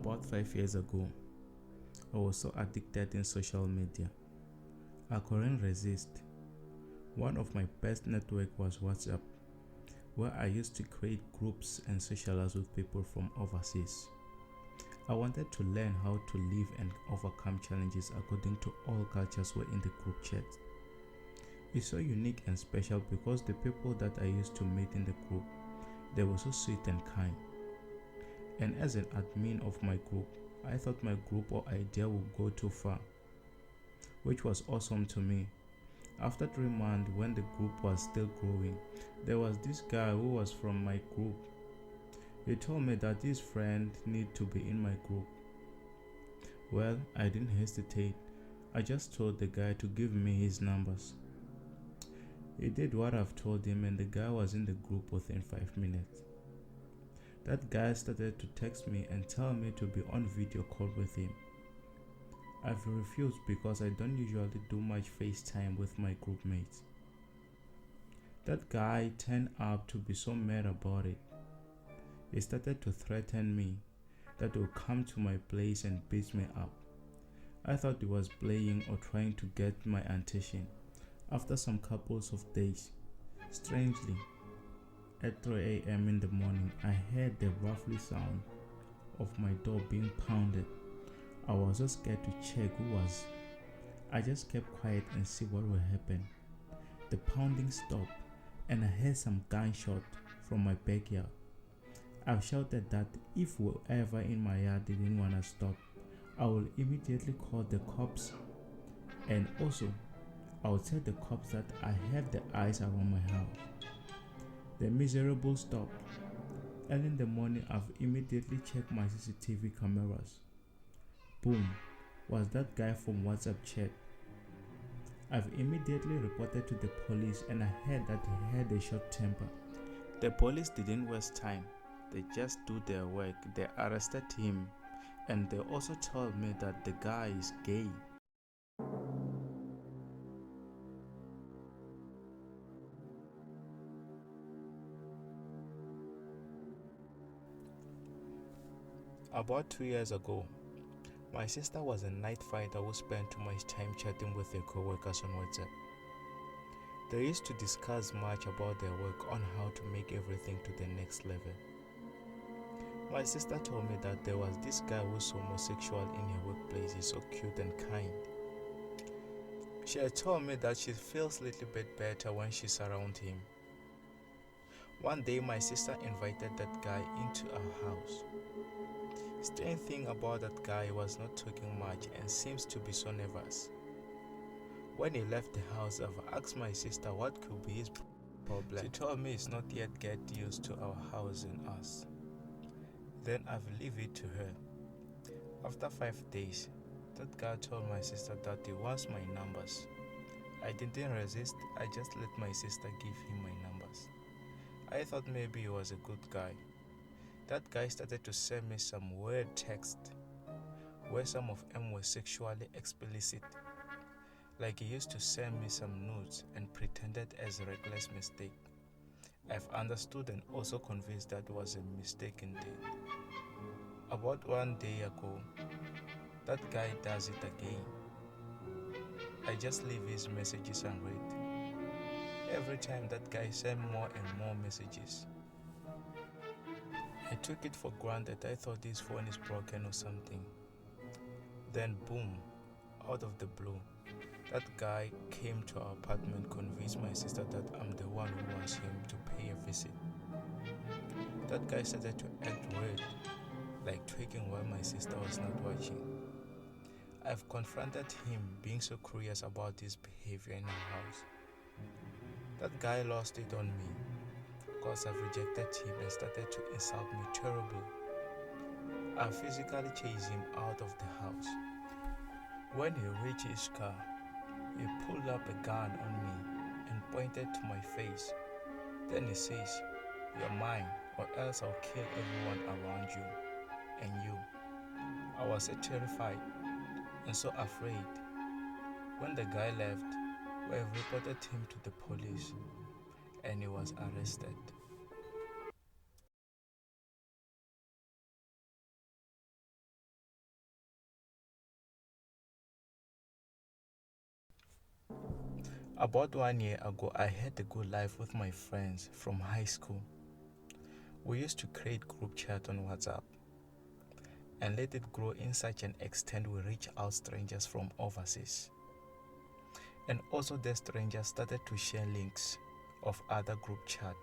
About 5 years ago, I was so addicted in social media. I couldn't resist. One of my best network was WhatsApp, where I used to create groups and socialize with people from overseas. I wanted to learn how to live and overcome challenges according to all cultures were in the group chat. It's so unique and special because the people that I used to meet in the group, they were so sweet and kind. And as an admin of my group, I thought my group or idea would go too far, which was awesome to me. After 3 months, when the group was still growing, there was this guy who was from my group. He told me that his friend need to be in my group. Well, I didn't hesitate. I just told the guy to give me his numbers. He did what I've told him and the guy was in the group within 5 minutes. That guy started to text me and tell me to be on video call with him. I've refused because I don't usually do much FaceTime with my group mates. That guy turned out to be so mad about it. He started to threaten me that he would come to my place and beat me up. I thought he was playing or trying to get my attention. After some couples of days, strangely, at 3 a.m. in the morning, I heard the ruffly sound of my door being pounded. I was so scared to check who was. I just kept quiet and see what will happen. The pounding stopped and I heard some gunshot from my backyard. I shouted that if whoever in my yard didn't want to stop, I will immediately call the cops, and also I will tell the cops that I have the eyes around my house. The miserable stopped. Early in the morning, I've immediately checked my CCTV cameras. Boom, was that guy from WhatsApp chat. I've immediately reported to the police and I heard that he had a short temper. The police didn't waste time. They just do their work. They arrested him and they also told me that the guy is gay. About 2 years ago, my sister was a night fighter who spent too much time chatting with her co-workers on WhatsApp. They used to discuss much about their work on how to make everything to the next level. My sister told me that there was this guy who's homosexual in her workplace. He's so cute and kind. She had told me that she feels a little bit better when she's around him. One day my sister invited that guy into our house. Strange thing about that guy was not talking much and seems to be so nervous. When he left the house, I've asked my sister what could be his problem. She told me it's not yet get used to our house and us. Then I've leave it to her. After 5 days, that guy told my sister that he wants my numbers. I didn't resist, I just let my sister give him my numbers. I thought maybe he was a good guy. That guy started to send me some weird text where some of them were sexually explicit. Like he used to send me some nudes and pretended as a reckless mistake. I've understood and also convinced that was a mistake indeed. About 1 day ago, that guy does it again. I just leave his messages and read. Every time that guy sent more and more messages. I took it for granted. I thought his phone is broken or something. Then boom, out of the blue, that guy came to our apartment, convinced my sister that I'm the one who wants him to pay a visit. That guy started to act weird, like twerking while my sister was not watching. I've confronted him, being so curious about his behavior in our house. That guy lost it on me, because I've rejected him and started to insult me terribly. I physically chased him out of the house. When he reached his car, he pulled up a gun on me and pointed to my face. Then he says, "You're mine, or else I'll kill everyone around you, and you." I was so terrified and so afraid. When the guy left, we have reported him to the police and he was arrested. About 1 year ago, I had a good life with my friends from high school. We used to create group chat on WhatsApp and let it grow in such an extent we reach out strangers from overseas. And also the strangers started to share links of other group chat.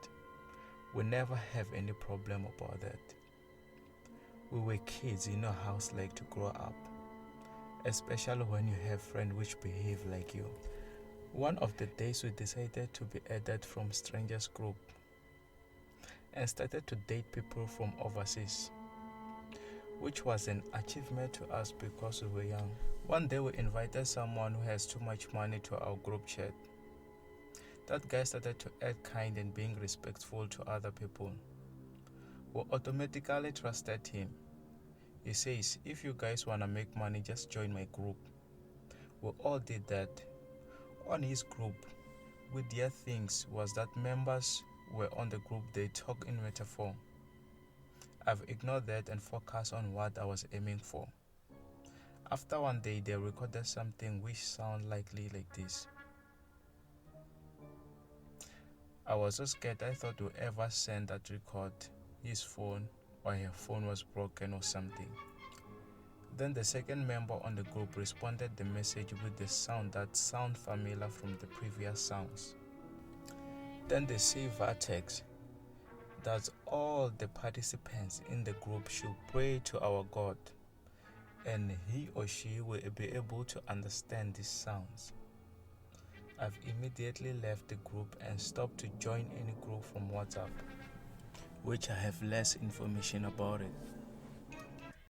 We never have any problem about that. We were kids, you know how it's like to grow up, especially when you have friends which behave like you. One of the days we decided to be added from strangers group and started to date people from overseas, which was an achievement to us because we were young. One day we invited someone who has too much money to our group chat. That guy started to act kind and being respectful to other people. We automatically trusted him. He says, if you guys wanna make money, just join my group. We all did that. On his group, with their things was that members were on the group, they talk in metaphor. I've ignored that and focused on what I was aiming for. After one day, they recorded something which sounded likely like this. I was so scared I thought whoever sent that record, his phone or her phone was broken or something. Then the second member on the group responded the message with the sound that sounded familiar from the previous sounds. Then they say Vertex that all the participants in the group should pray to our God and he or she will be able to understand these sounds. I've immediately left the group and stopped to join any group from WhatsApp, which I have less information about it.